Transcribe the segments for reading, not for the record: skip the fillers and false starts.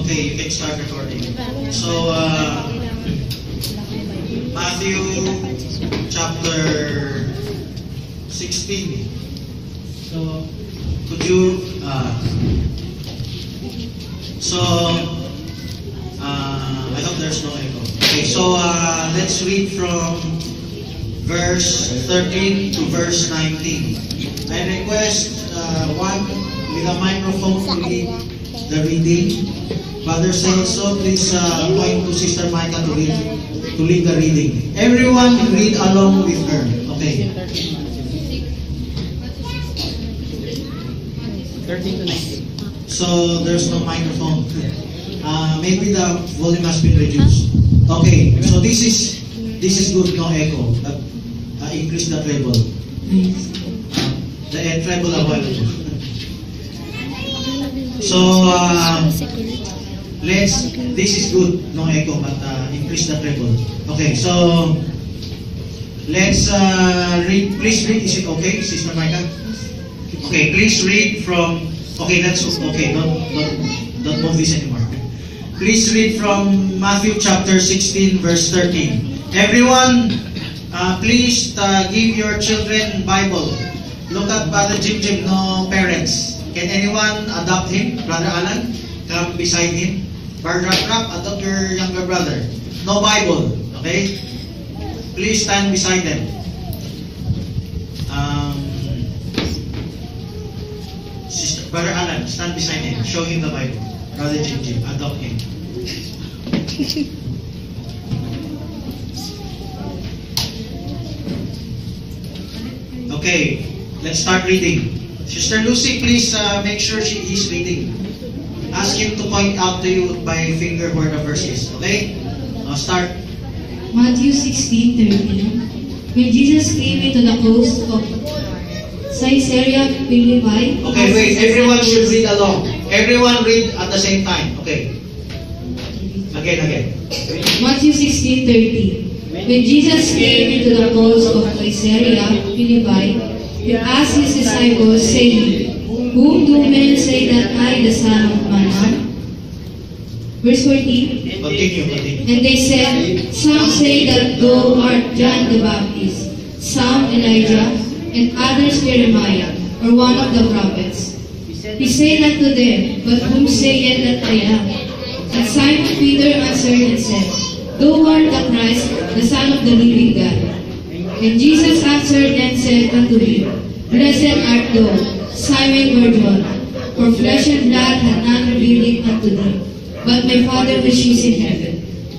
Okay, you can start recording. So, Matthew chapter 16. So, could you, I hope there's no echo. Okay, so let's read from verse 13 to verse 19. I request one with a microphone to read the reading. Father Celso, please point to Sister Micah to lead the reading. Everyone read along with her. Okay. 13 to 19. So there's no microphone. Maybe the volume has been reduced. Okay. So this is good. No echo. Increase the treble. The treble available. So this is good, no echo, but increase the treble. Okay, so let's read. Please read. Is it okay, Sister Micah? Okay, please read from. Okay, that's okay. Don't move this anymore. Please read from Matthew chapter 16, verse 13. Everyone, please give your children Bible. Look at Brother Jim. No parents. Can anyone adopt him? Brother Alan, come beside him. Brother Rap, adopt your younger brother. No Bible, okay? Please stand beside them. Sister, Brother Alan, stand beside him. Show him the Bible. Brother Jim, adopt him. Okay, let's start reading. Sister Lucy, please make sure she is reading. Ask him to point out to you by finger where the verse is. Okay? Start. Matthew 16:13. When Jesus came into the coast of Caesarea Philippi. Okay, wait. Everyone should read along. Everyone read at the same time. Okay. Again. Matthew 16:13. When Jesus came into the coast of Caesarea Philippi, he asked his disciples, saying, Whom do men say that I, the Son of Man, am? Verse 14. Continue. And they said, Some say that thou art John the Baptist, some Elijah, and others Jeremiah, or one of the prophets. He said unto them, But whom say ye that I am? And Simon Peter answered and said, Thou art the Christ, the Son of the living God. And Jesus answered and said unto him, Blessed art thou, Simon Bar-Jonah, for flesh and blood hath not revealed it unto thee, but my Father which is in heaven.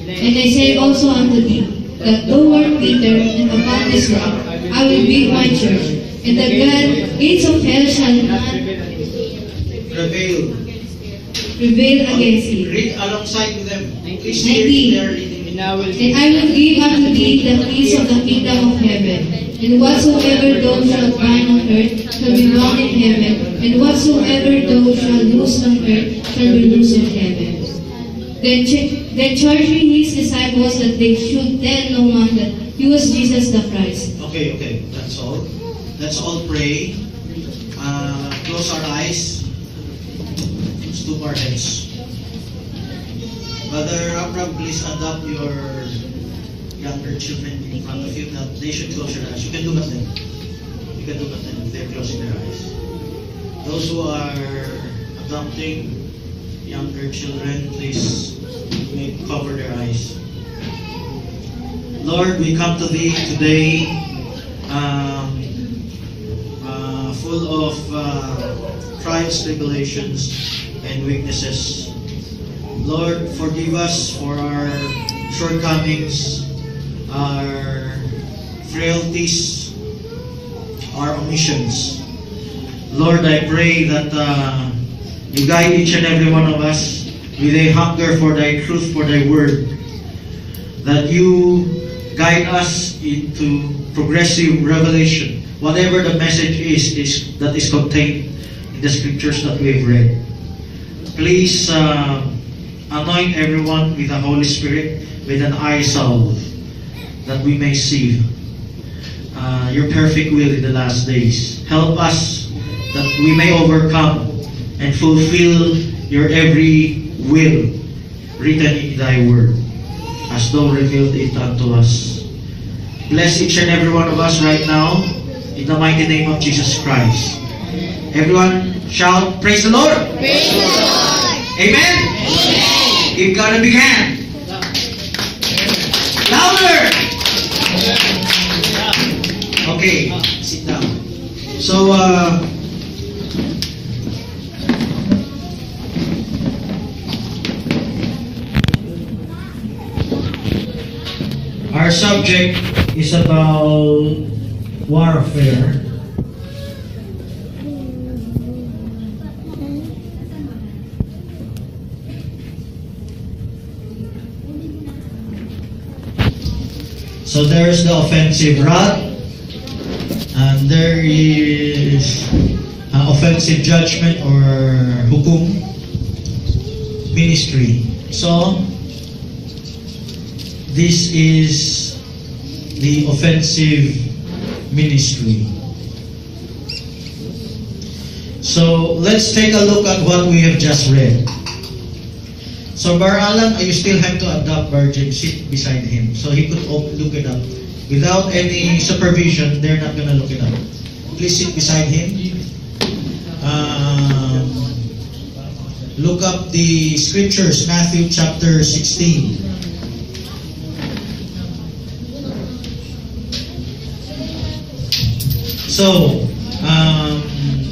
And I say also unto thee, that thou art Peter, and upon this rock I will build my church, and the gates of hell shall not prevail against it. Read alongside with them. 19. And I will give unto thee the keys of the kingdom of heaven. And whatsoever thou shalt bind on earth shall be bound in heaven, and whatsoever thou shalt loose on earth shall be loosed in heaven. Then charging his disciples that they should tell no man that he was Jesus the Christ. Okay. That's all. Let's all pray. Close our eyes. Stoop our heads. Brother Abraham, please adopt your younger children in front of you that they should close their eyes. You can look at them. If they're closing their eyes. Those who are adopting younger children, please cover their eyes. Lord, we come to Thee today full of trials, tribulations, and weaknesses. Lord, forgive us for our shortcomings, our frailties, our omissions. Lord, I pray that you guide each and every one of us with a hunger for Thy truth, for Thy word, that you guide us into progressive revelation, whatever the message is that is contained in the scriptures that we have read. Please anoint everyone with the Holy Spirit, with an eye salve, that we may see your perfect will in the last days. Help us that we may overcome and fulfill your every will written in thy word, as thou revealed it unto us. Bless each and every one of us right now, in the mighty name of Jesus Christ. Everyone shout, praise the Lord! Praise the Lord! Amen? Amen! Give God a big hand. Louder! Okay, sit down. So, our subject is about warfare. So there's the offensive rod, and there is offensive judgment or hukum ministry. So this is the offensive ministry. So let's take a look at what we have just read. So Bar Alan, you still have to adopt Virgin, sit beside him so he could look it up. Without any supervision, they're not going to look it up. Please sit beside him. Look up the scriptures, Matthew chapter 16. So,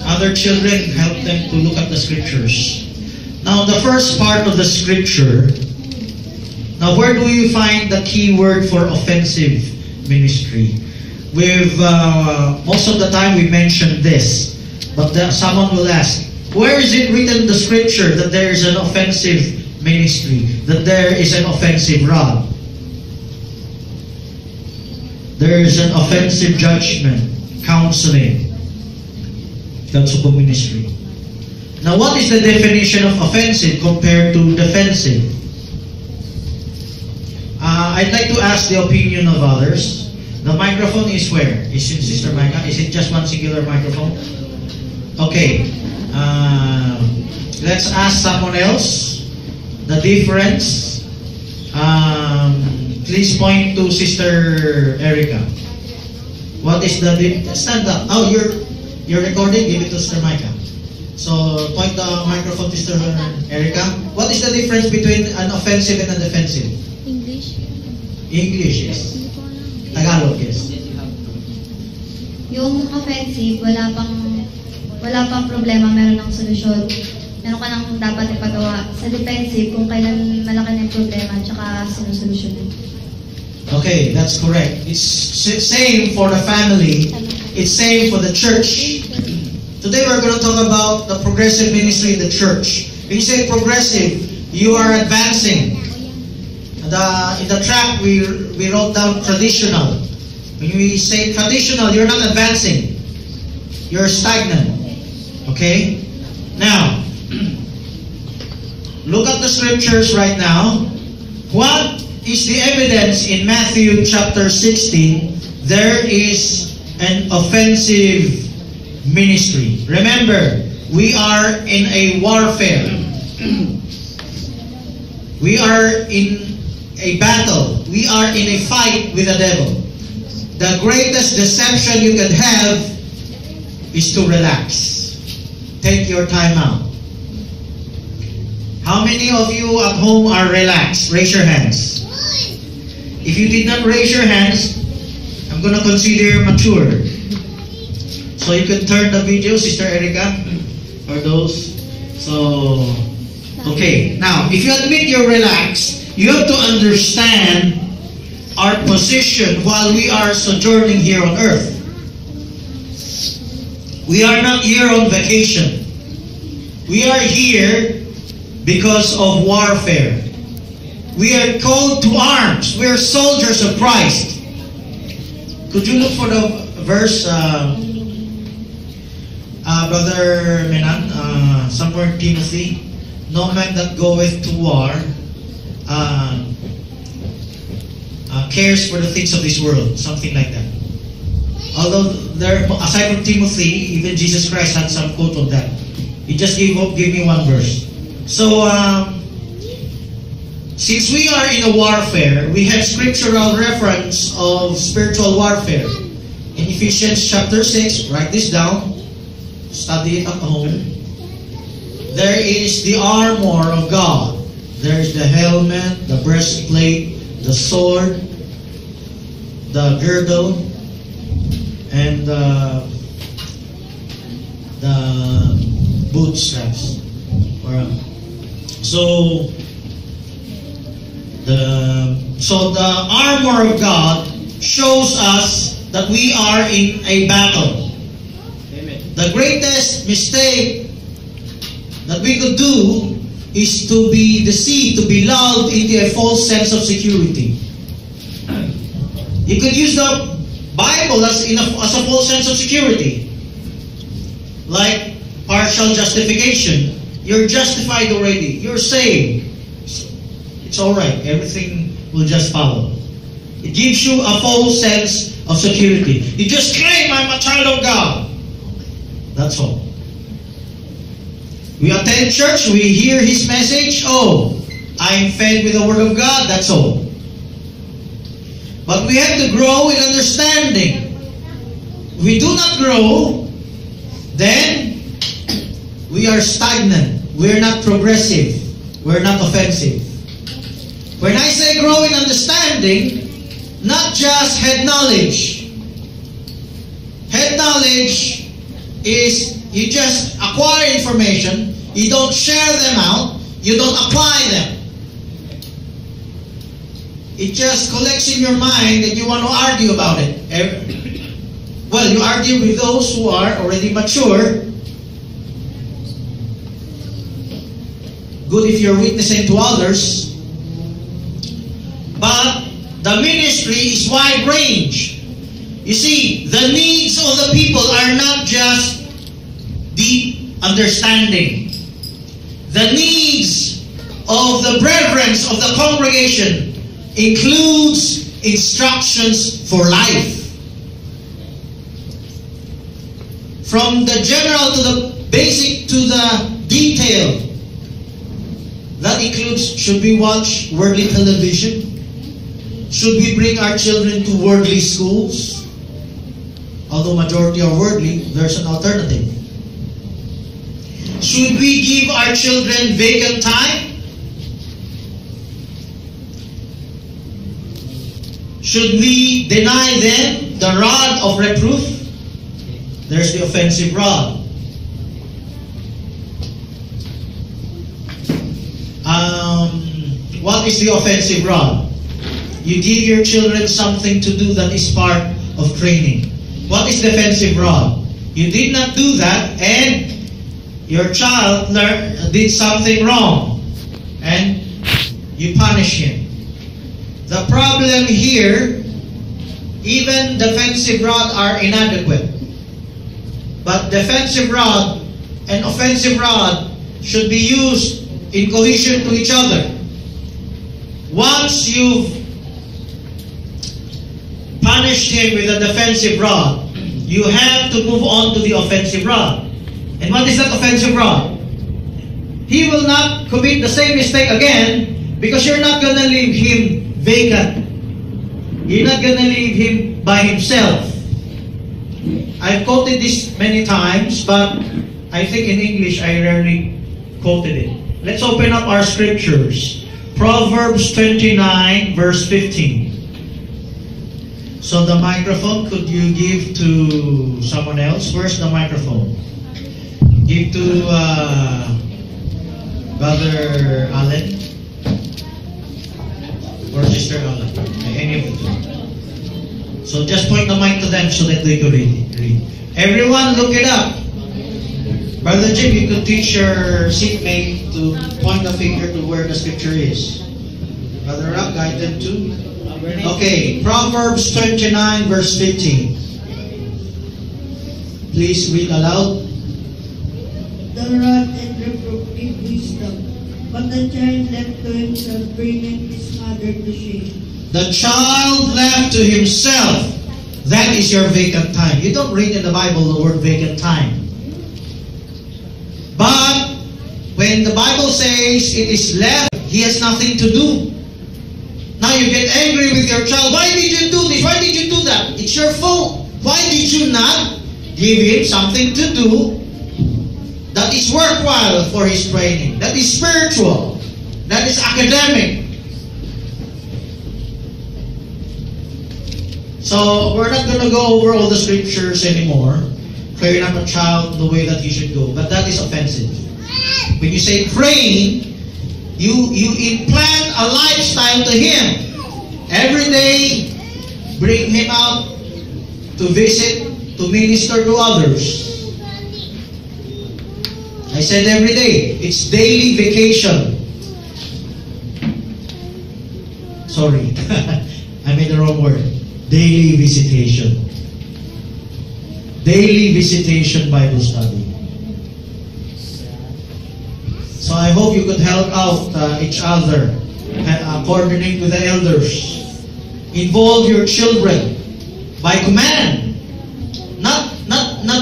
other children, help them to look at the scriptures. Now, the first part of the scripture, now where do you find the key word for offensive ministry? Most of the time we mention this, but someone will ask, where is it written in the scripture that there is an offensive ministry, that there is an offensive rod? There is an offensive judgment, counseling. That's a ministry. Now, what is the definition of offensive compared to defensive? I'd like to ask the opinion of others. The microphone is where? Is it Sister Micah? Is it just one singular microphone? Okay. Let's ask someone else. The difference. Please point to Sister Erica. What is the difference? Stand up. Oh, you're recording? Give it to Sister Micah. So, point the microphone to Sister Erica. What is the difference between an offensive and a defensive? English. English, yes. Tagalog, yes. Yung offensive, wala pang problema, meron ng solusyon. Meron ka nang dapat ipagawa. Sa defensive, kung kailan malaki na yung problema, tsaka sinusolusyonan. Okay, that's correct. It's same for the family. It's same for the church. Today we're going to talk about the progressive ministry in the church. When you say progressive, you are advancing. In the track, we wrote down traditional. When we say traditional, you're not advancing. You're stagnant. Okay? Now, look at the scriptures right now. What is the evidence in Matthew chapter 16? There is an offensive ministry. Remember, we are in a warfare. We are in a battle. We are in a fight with the devil. The greatest deception you can have is to relax. Take your time out. How many of you at home are relaxed? Raise your hands. If you did not raise your hands, I'm going to consider mature. So you can turn the video, Sister Erica, or those. So, okay. Now, if you admit you're relaxed, you have to understand our position while we are sojourning here on earth. We are not here on vacation. We are here because of warfare. We are called to arms. We are soldiers of Christ. Could you look for the verse, Brother Menan, somewhere in Timothy? No man that goeth to war cares for the things of this world. Something like that. Although, aside from Timothy, even Jesus Christ had some quote on that. He just give me one verse. So, Since we are in a warfare, we have scriptural reference of spiritual warfare. In Ephesians chapter 6, write this down, study it at home. There is the armor of God. There is the helmet, the breastplate, the sword, the girdle, and the boot straps. So the armor of God shows us that we are in a battle. Amen. The greatest mistake that we could do is to be deceived, to be lulled into a false sense of security. You could use the Bible as a false sense of security. Like partial justification. You're justified already. You're saved. It's alright. Everything will just follow. It gives you a false sense of security. You just claim, I'm a child of God. That's all. We attend church, we hear His message. Oh, I'm fed with the Word of God. That's all. But we have to grow in understanding. If we do not grow, then we are stagnant. We're not progressive. We're not offensive. When I say grow in understanding, not just head knowledge. Head knowledge is you just acquire information, you don't share them out, you don't apply them. It just collects in your mind and you want to argue about it. Well, you argue with those who are already mature. Good if you're witnessing to others. But the ministry is wide range. You see, the needs of the people are not just deep understanding. The needs of the brethren of the congregation includes instructions for life. From the general to the basic to the detail. That includes, should we watch worldly television? Should we bring our children to worldly schools? Although majority are worldly, there's an alternative. Should we give our children vacant time? Should we deny them the rod of reproof? There's the offensive rod. What is the offensive rod? You give your children something to do that is part of training. What is the offensive rod? You did not do that and your child did something wrong and you punish him. The problem here, even defensive rod are inadequate. But defensive rod and offensive rod should be used in cohesion to each other. Once you've punished him with a defensive rod, you have to move on to the offensive rod. And what is that offensive rod? He will not commit the same mistake again because you're not going to leave him vacant. You're not going to leave him by himself. I've quoted this many times, but I think in English I rarely quoted it. Let's open up our scriptures. Proverbs 29 verse 15. So the microphone, could you give to someone else? Where's the microphone? Give to Brother Allen or Sister Allen. Any of the two. So just point the mic to them so that they could read. Everyone look it up. Brother Jim, you could teach your seatmate to point the finger to where the scripture is. Brother Rock, guide them too. Okay, Proverbs 29 verse 15. Please read aloud. The rod and reproof give wisdom, but the child left to himself bringeth his mother to shame. The child left to himself, that is your vacant time. You don't read in the Bible the word vacant time. But when the Bible says it is left He has nothing to do. Now you get angry with your child. Why did you do this? Why did you do that? It's your fault. Why did you not give him something to do that is worthwhile for his training? That is spiritual. That is academic. So we're not going to go over all the scriptures anymore. Train up a child the way that he should go. But that is offensive. When you say train, you implant a lifestyle to him. Every day, bring him out to visit, to minister to others. I said every day. It's daily vacation. Sorry, I made the wrong word. Daily visitation. Daily visitation Bible study. So I hope you could help out each other, coordinate with the elders. Involve your children by command, not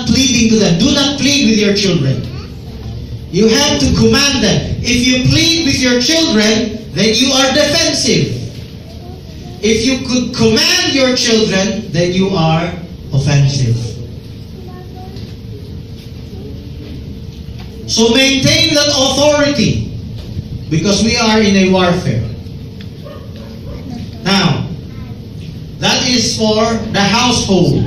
pleading to them. Do not plead with your children. You have to command them. If you plead with your children, then you are defensive. If you could command your children, then you are offensive. So maintain that authority, because we are in a warfare. Now, that is for the household.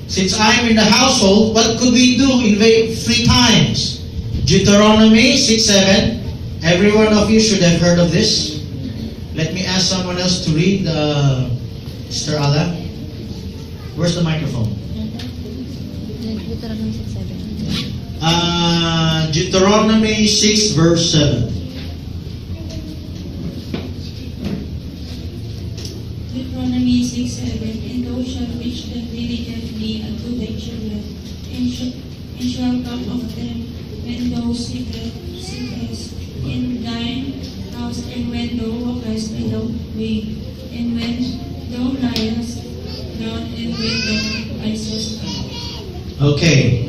Since I'm in the household, what could we do in 3 times? Deuteronomy 6:7. Every one of you should have heard of this. Let me ask someone else to read, Mr. Ala. Where's the microphone? Deuteronomy 6 verse 7. Deuteronomy 6:7. And thou shalt teach them diligently unto thy children, and shall talk of them when thou sittest in thine house, and when thou walkest by the way, and when thou liest down, and when thou risest up. Okay.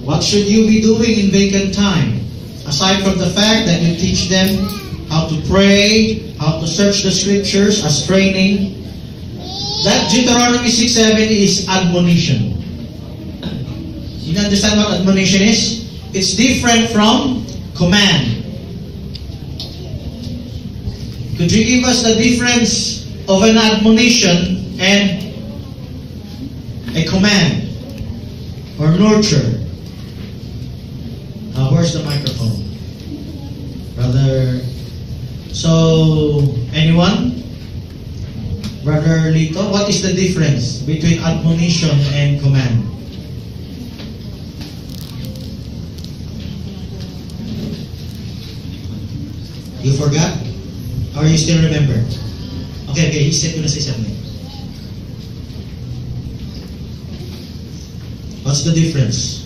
What should you be doing in vacant time? Aside from the fact that you teach them how to pray, how to search the scriptures as training, that Deuteronomy 6:7 is admonition. You understand what admonition is? It's different from command. Could you give us the difference of an admonition and a command or nurture? Where's the microphone? Brother, so anyone? Brother Lito, what is the difference between admonition and command? You forgot? Or you still remember? Okay, isip ko na sa isang niyo. What's the difference?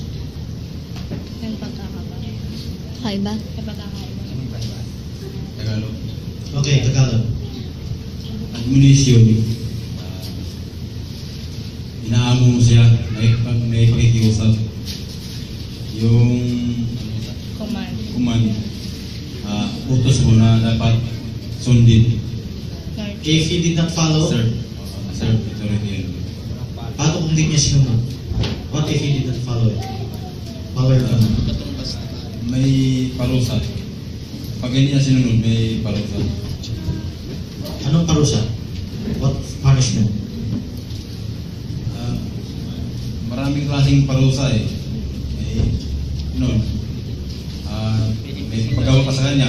Kaiba? Tagalog. Okay, Tagalog. Admonition. Inaamo mo siya, may pakikiusap. Yung command. Utos mo na dapat sundin. If he did not follow, Sir, ito rin yun. paano kung hindi niya sinunod? What if he did not follow it? Follow it on. May parusa. Pag hindi niya sinunod, may parusa. Anong parusa? What punishment? Maraming klaseng parusa eh. May paggawa pa sa kanya,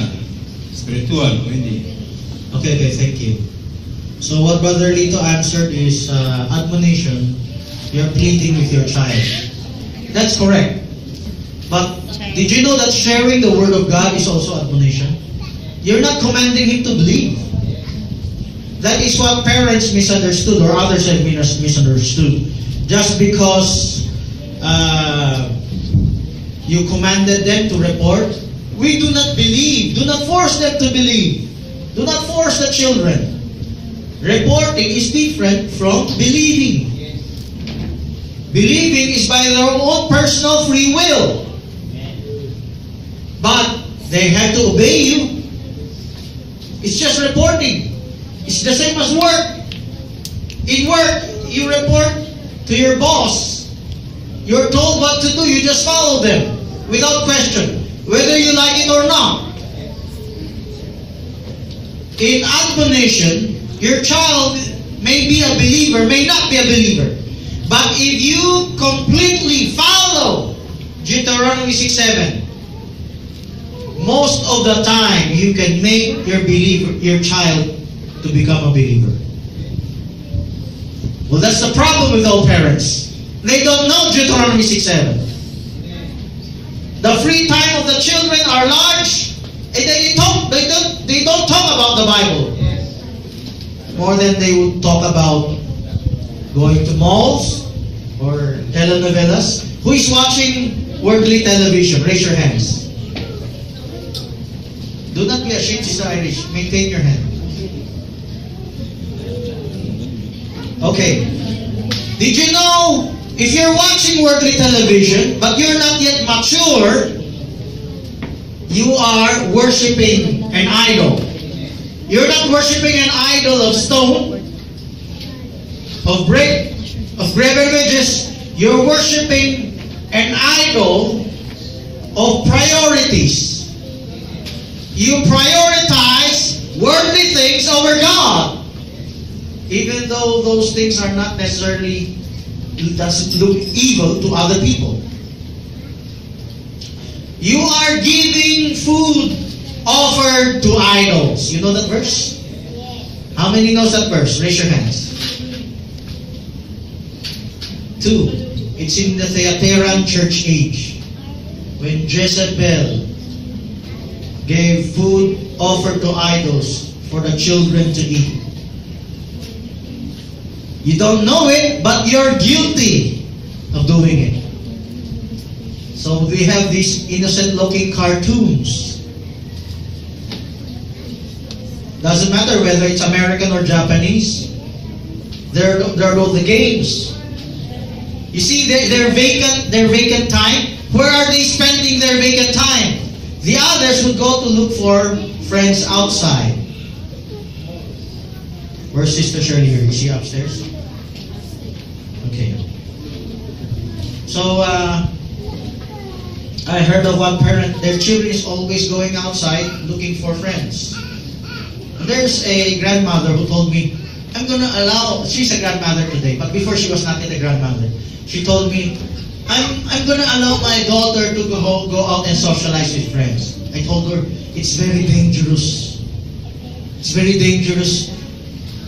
spiritual o hindi. Okay, thank you. So what Brother Lito answered is admonition. You're pleading with your child. That's correct. But did you know that sharing the Word of God is also admonition? You're not commanding him to believe. That is what parents misunderstood or others have misunderstood. Just because you commanded them to report, we do not believe. Do not force them to believe. Do not force the children. Reporting is different from believing. Believing is by their own personal free will. But They have to obey you. It's just reporting. It's the same as work. In work, you report to your boss. You're told what to do. You just follow them without question, whether you like it or not. In admonition, your child may be a believer, may not be a believer. But if you completely follow Deuteronomy 6:7, most of the time you can make your child to become a believer. Well, that's the problem with all parents. They don't know Deuteronomy 6:7. The free time of the children are large, and they don't talk about the Bible more than they would talk about going to malls or telenovelas. Who is watching worldly television? Raise your hands. Do not be ashamed, Sister Irish. Maintain your hand. Okay. Did you know, if you're watching worldly television, but you're not yet mature, you are worshiping an idol. You're not worshiping an idol of stone, of brick, of graven images. You're worshiping an idol of priorities. You prioritize worldly things over God. Even though those things are not necessarily, it doesn't look evil to other people. You are giving food offered to idols. You know that verse? How many knows that verse? Raise your hands. 2. It's in the Thyatiran church age. When Jezebel gave food offered to idols for the children to eat. You don't know it, but you're guilty of doing it. So we have these innocent-looking cartoons. Doesn't matter whether it's American or Japanese. They're the games. You see, their vacant time. Where are they spending their vacant time? The others would go to look for friends outside. Where's Sister Shirley here? Is she upstairs? Okay. So, I heard of one parent, their children is always going outside looking for friends. There's a grandmother who told me, I'm going to allow, she's a grandmother today, but before she was not yet a grandmother. She told me, I'm going to allow my daughter to go out and socialize with friends. I told her, it's very dangerous. It's very dangerous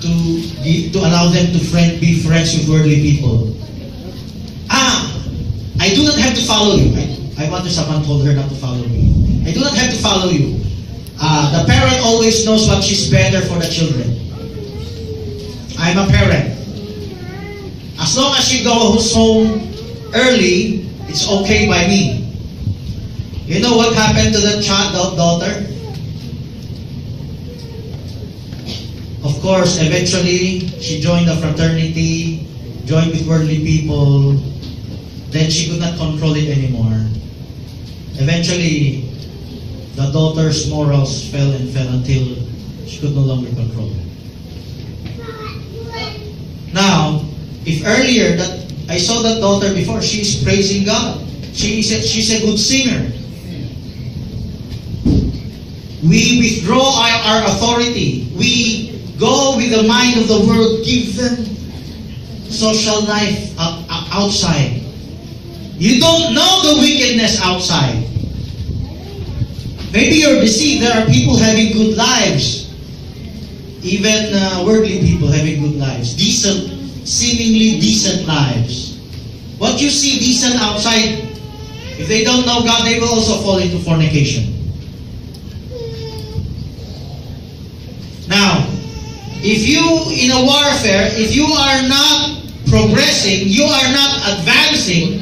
to allow them to be friends with worldly people. I do not have to follow you. I wonder someone told her not to follow me. I do not have to follow you. The parent always knows what is better for the children. I'm a parent. As long as she goes home early, it's okay by me. You know what happened to the daughter? Of course, eventually, she joined a fraternity, joined with worldly people. Then she could not control it anymore. Eventually, the daughter's morals fell until she could no longer control it. Now, if earlier that I saw that daughter before, she's praising God. She's a good singer. We withdraw our authority. We go with the mind of the world, give them social life outside. You don't know the wickedness outside. Maybe you're deceived. There are people having good lives. Even worldly people having good lives. Decent, seemingly decent lives. What you see decent outside, if they don't know God, they will also fall into fornication. Now, if you, in a warfare, if you are not progressing, you are not advancing,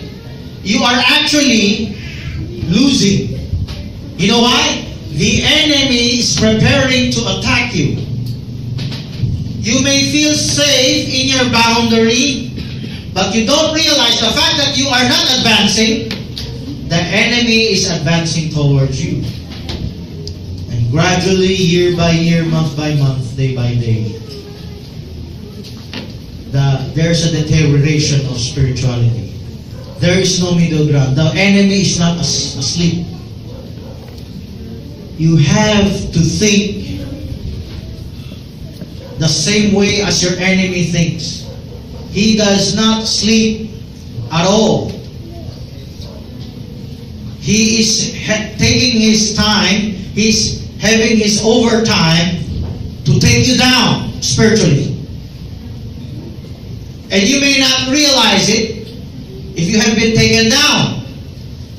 you are actually losing. You know why? The enemy is preparing to attack you. You may feel safe in your boundary, but you don't realize the fact that you are not advancing, the enemy is advancing towards you. gradually, year by year, month by month, day by day, there's a deterioration of spirituality. There is no middle ground. The enemy is not asleep. You have to think the same way as your enemy thinks. He does not sleep at all. He is taking his time, he's having his overtime to take you down spiritually. And you may not realize it if you have been taken down.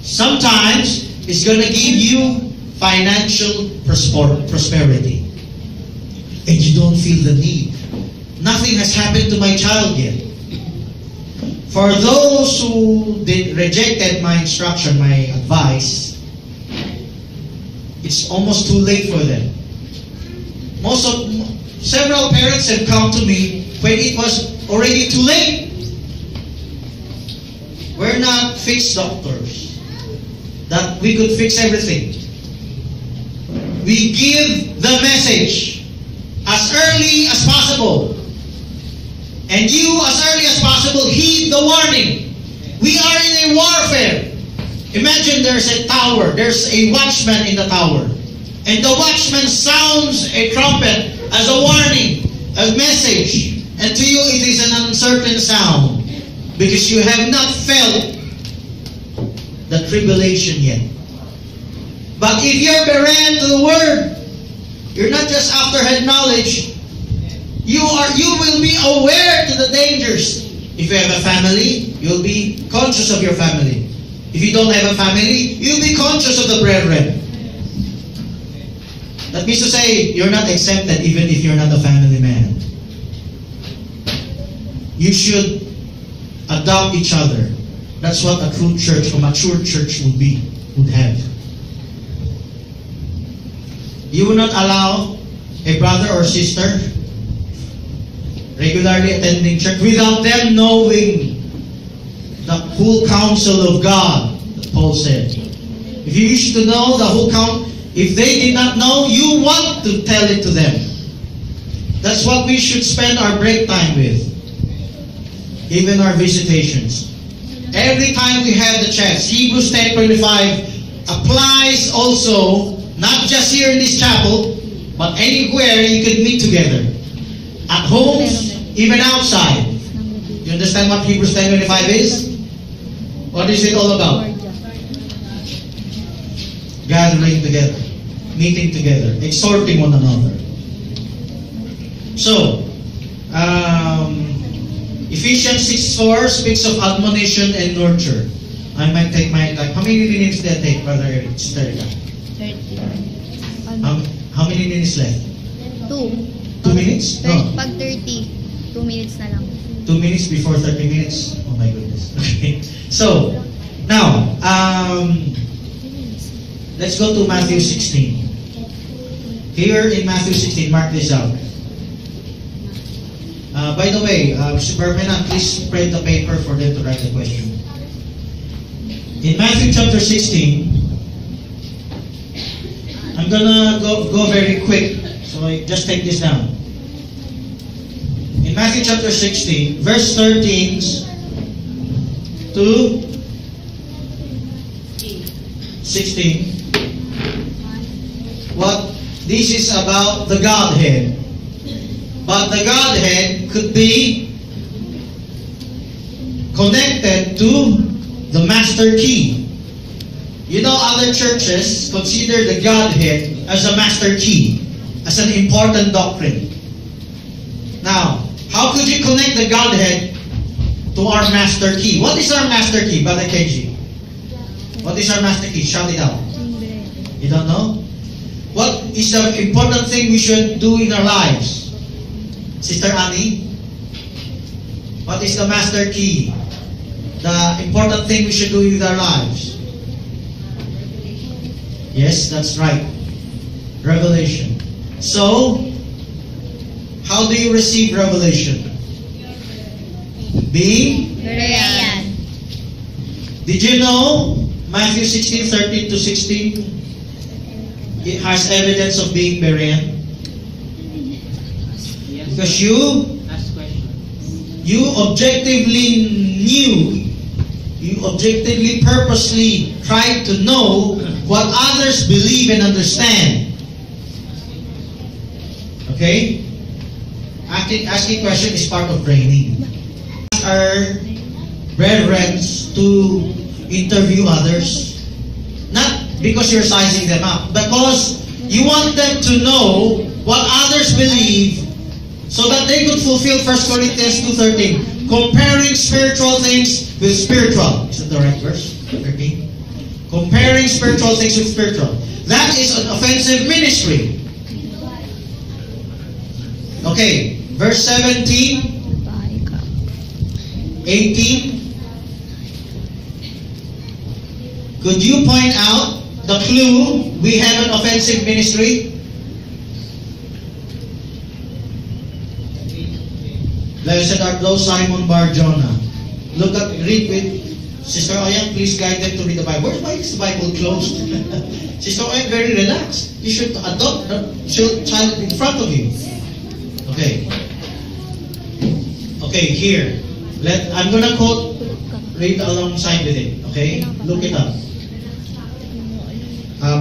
Sometimes it's going to give you financial prosperity. And you don't feel the need. Nothing has happened to my child yet. For those who rejected my instruction, my advice, it's almost too late for them. Several parents have come to me when it was already too late. We're not fixed doctors that we could fix everything. We give the message as early as possible. And you, as early as possible, heed the warning. We are in a warfare. Imagine there's a tower. There's a watchman in the tower. And the watchman sounds a trumpet as a warning, a message. And to you, it is an uncertain sound. Because you have not felt the tribulation yet. But if you're berean to the Word, you're not just after head knowledge. You will be aware to the dangers. If you have a family, you'll be conscious of your family. If you don't have a family, you'll be conscious of the brethren. That means to say, you're not exempted even if you're not a family man. You should adopt each other. That's what a true church, a mature church would have. You will not allow a brother or sister regularly attending church without them knowing the whole counsel of God, that Paul said. If you wish to know the whole counsel, if they did not know, you want to tell it to them. That's what we should spend our break time with. Even our visitations. Every time we have the chance. Hebrews 10:25 applies also, not just here in this chapel, but anywhere you can meet together. At homes, even outside. You understand what Hebrews 10:25 is? What is it all about? Gathering together, meeting together, exhorting one another. So, Ephesians 6:4 speaks of admonition and nurture. I might take my time. How many minutes did I take, Brother Sterika? 30. How many minutes left? 2. 2 minutes? No. Pag 30, 2 minutes na lang. 2 minutes before 30 minutes? Oh my goodness. Okay. So, now, let's go to Matthew 16. Here in Matthew 16, mark this out. By the way, Mr. Bermenan, please spread the paper for them to write the question. In Matthew chapter 16, I'm gonna go very quick, so I just take this down. In Matthew chapter 16, verse 13 to 16, this is about the Godhead. But the Godhead could be connected to the master key. You know, other churches consider the Godhead as a master key, as an important doctrine. Now, how could you connect the Godhead to our master key? What is our master key, Brother Kenji? What is our master key? Shout it out. You don't know? What is the important thing we should do in our lives? Sister Annie? What is the master key? The important thing we should do with our lives? Yes, that's right. Revelation. So, how do you receive revelation? Being Berean. Did you know Matthew 16:13 to 16? it has evidence of being Berean? Because you objectively knew, you objectively, purposely tried to know what others believe and understand. Okay? Asking question is part of training. Our brethren to interview others, not because you're sizing them up, because you want them to know what others believe so that they could fulfill 1 Corinthians 2:13, comparing spiritual things with spiritual. Is that the right verse? 13. Comparing spiritual things with spiritual. That is an offensive ministry. Okay, verse 17, 18. Could you point out the clue we have an offensive ministry? Blessed art thou, Simon Bar-Jonah. Read with Sister Oyan. Please guide them to read the Bible. Why is the Bible closed? Sister Oyan, very relaxed. You should adopt the child in front of you. Okay. Okay, here. I'm gonna quote. Read alongside with it. Okay, look it up.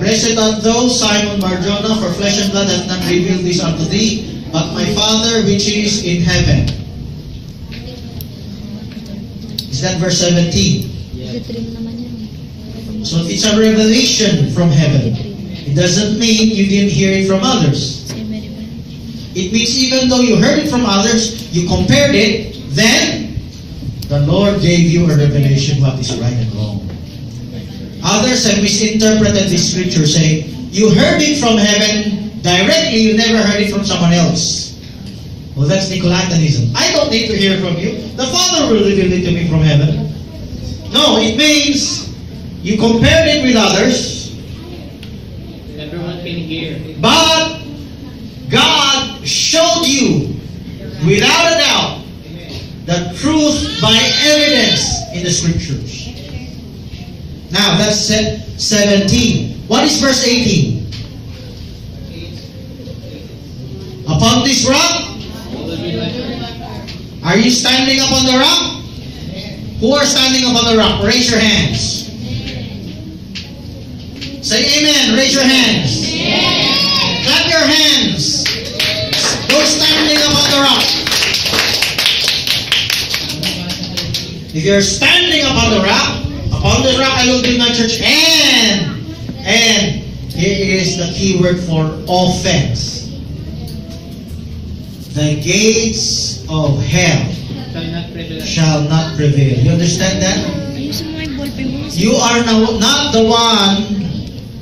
Blessed art thou, Simon Bar-Jonah, for flesh and blood hath not revealed this unto thee, but my Father which is in heaven. Is that verse 17? So it's a revelation from heaven. It doesn't mean you didn't hear it from others. It means even though you heard it from others, you compared it, then the Lord gave you a revelation what is right and wrong. Others have misinterpreted this scripture, saying, you heard it from heaven directly, you never heard it from someone else. Well, that's Nicolaitanism. I don't need to hear from you. The Father will reveal it to me from heaven. No, it means you compared it with others. Everyone can hear. But God showed you, without a doubt, the truth by evidence in the scriptures. Now, that's 17. What is verse 18? Upon this rock, are you standing upon the rock? Who are standing upon the rock? Raise your hands. Say amen. Raise your hands. Clap your hands. Those standing upon the rock. If you're standing upon the rock I will build my church. And here is the key word for offense. The gates of hell shall not prevail. You understand that? You are not the one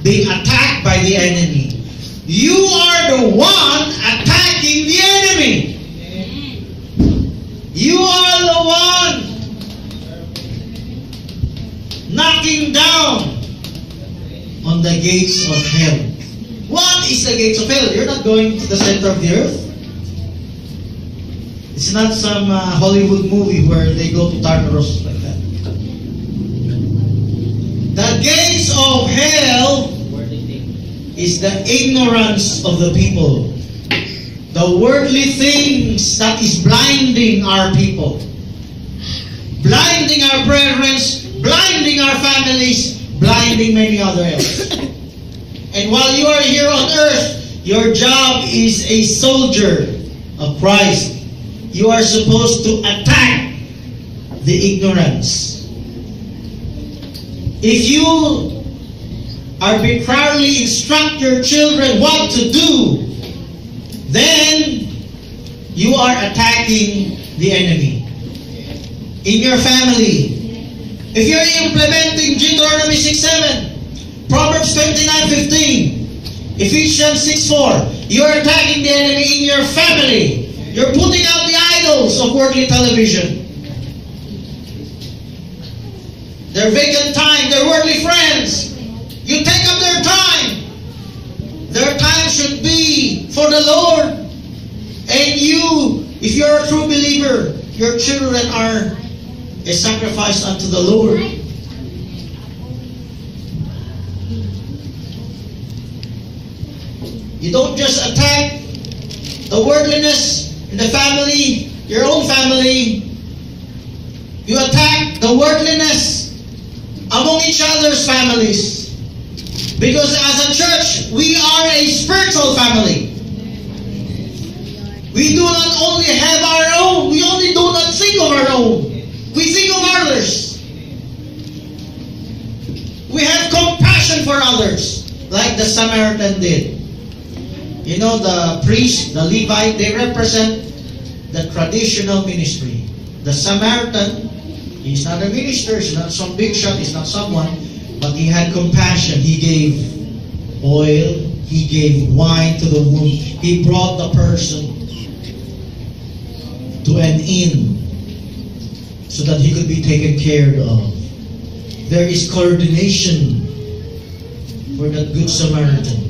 being attacked by the enemy. You are the one attacking the enemy. You are the one knocking down on the gates of hell. What is the gates of hell? You're not going to the center of the earth. It's not some Hollywood movie where they go to Tartarus like that. The gates of hell is the ignorance of the people. The worldly things that is blinding our people. Blinding our brethren, blinding our families, blinding many other else. And while you are here on earth, your job is a soldier of Christ. You are supposed to attack the ignorance. If you arbitrarily instruct your children what to do, then you are attacking the enemy. In your family, if you're implementing Deuteronomy 6:7, Proverbs 29:15, Ephesians 6:4, you're attacking the enemy in your family. You're putting out the idols of worldly television. Their vacant time, their worldly friends. You take up their time. Their time should be for the Lord. And you, if you're a true believer, your children are a sacrifice unto the Lord. You don't just attack the worldliness in the family, your own family. You attack the worldliness among each other's families. Because as a church, we are a spiritual family. We do not only have our own, we only do not think of our own. We think of others. We have compassion for others, like the Samaritan did. You know, the priest, the Levite, they represent the traditional ministry. The Samaritan, he's not a minister, he's not some big shot, he's not someone, but he had compassion. He gave oil, he gave wine to the wound. He brought the person to an inn so that he could be taken care of. There is coordination for that good Samaritan.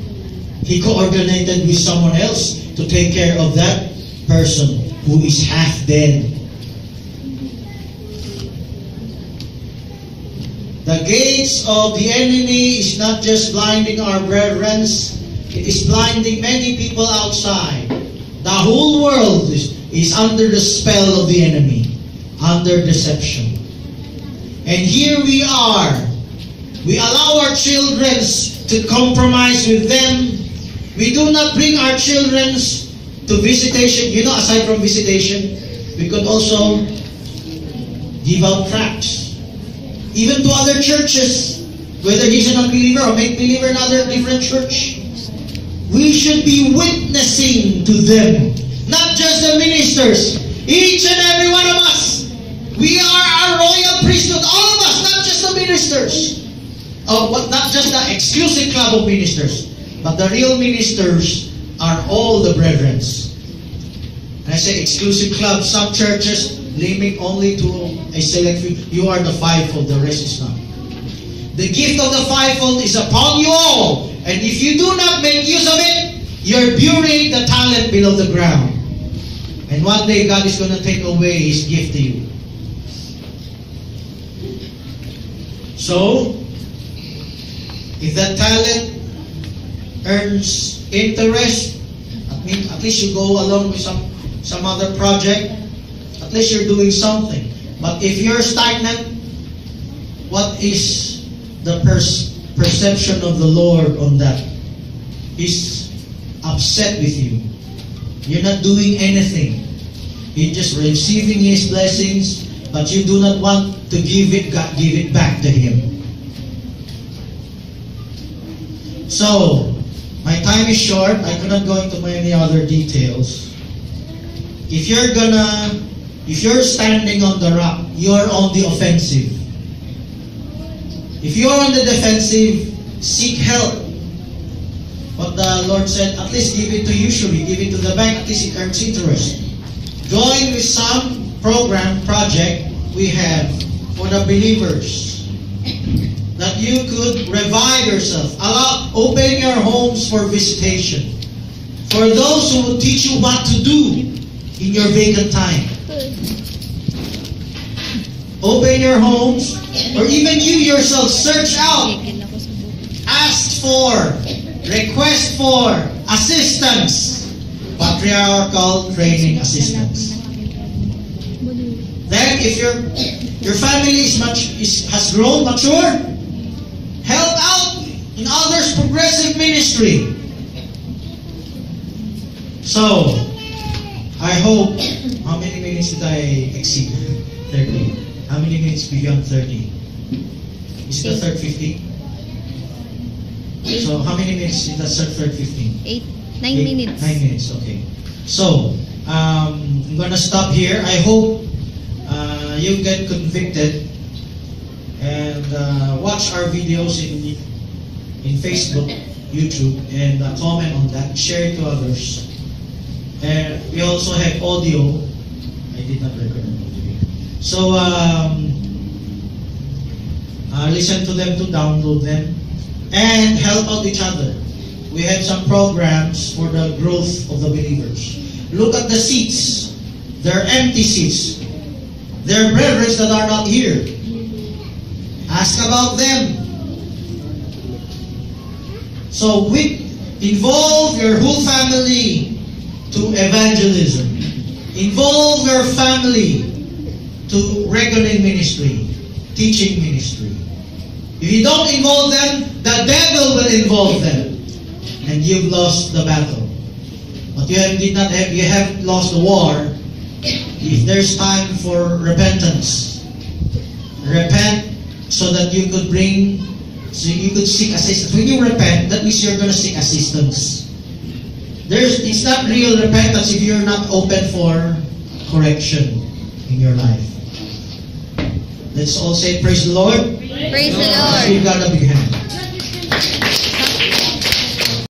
He coordinated with someone else to take care of that person who is half dead. The gates of the enemy is not just blinding our brethren, it is blinding many people outside. The whole world is under the spell of the enemy, under deception. And here we are. We allow our children to compromise with them. We do not bring our children to visitation. You know, aside from visitation, we could also give out tracts. Even to other churches, whether he's an unbeliever or make-believer in other different church. We should be witnessing to them. Not just the ministers. Each and every one of us. We are a royal priesthood. All of us, not just the ministers. Not just the exclusive club of ministers. But the real ministers are all the brethren. And I say exclusive club. Some churches limit only to a select few. You are the fivefold, the rest is not. The gift of the fivefold is upon you all. And if you do not make use of it, you're burying the talent below the ground. And one day God is going to take away His gift to you. So, if that talent earns interest, at least you go along with some other project, at least you're doing something. But if you're stagnant, what is the perception of the Lord on that? He's upset with you. You're not doing anything. You're just receiving His blessings, but you do not want to give it back to Him. So, my time is short. I cannot go into many other details. If you're standing on the rock, you're on the offensive. If you're on the defensive, seek help. But the Lord said, at least give it to usury, give it to the bank, at least it earns interest. Join with some project we have for the believers, that you could revive yourself. Open your homes for visitation. For those who will teach you what to do in your vacant time. Open your homes, or even you yourself, search out, ask for, request for assistance, patriarchal training assistance. Then, if your family has grown mature, help out in others' progressive ministry. So, I hope, how many minutes did I exceed? 30. How many minutes beyond 30? Is it the third 15? So, how many minutes is the third 15? 9 minutes. 9 minutes, okay. So, I'm gonna stop here. I hope you get convicted and watch our videos in Facebook, YouTube, and comment on that. Share it to others. And we also have audio. I did not record an audio. So, listen to them, to download them, and help out each other. We have some programs for the growth of the believers. Look at the seats. They're empty seats. They're brethren that are not here. Ask about them. So Involve your whole family to evangelism. Involve your family to reckoning ministry, teaching ministry. If you don't involve them, the devil will involve them, and you've lost the battle. But you have lost the war. If there's time for repentance, repent so that you could seek assistance. When you repent, that means you're going to seek assistance. It's not real repentance if you're not open for correction in your life. Let's all say praise the Lord. Praise the Lord. Give God a big hand.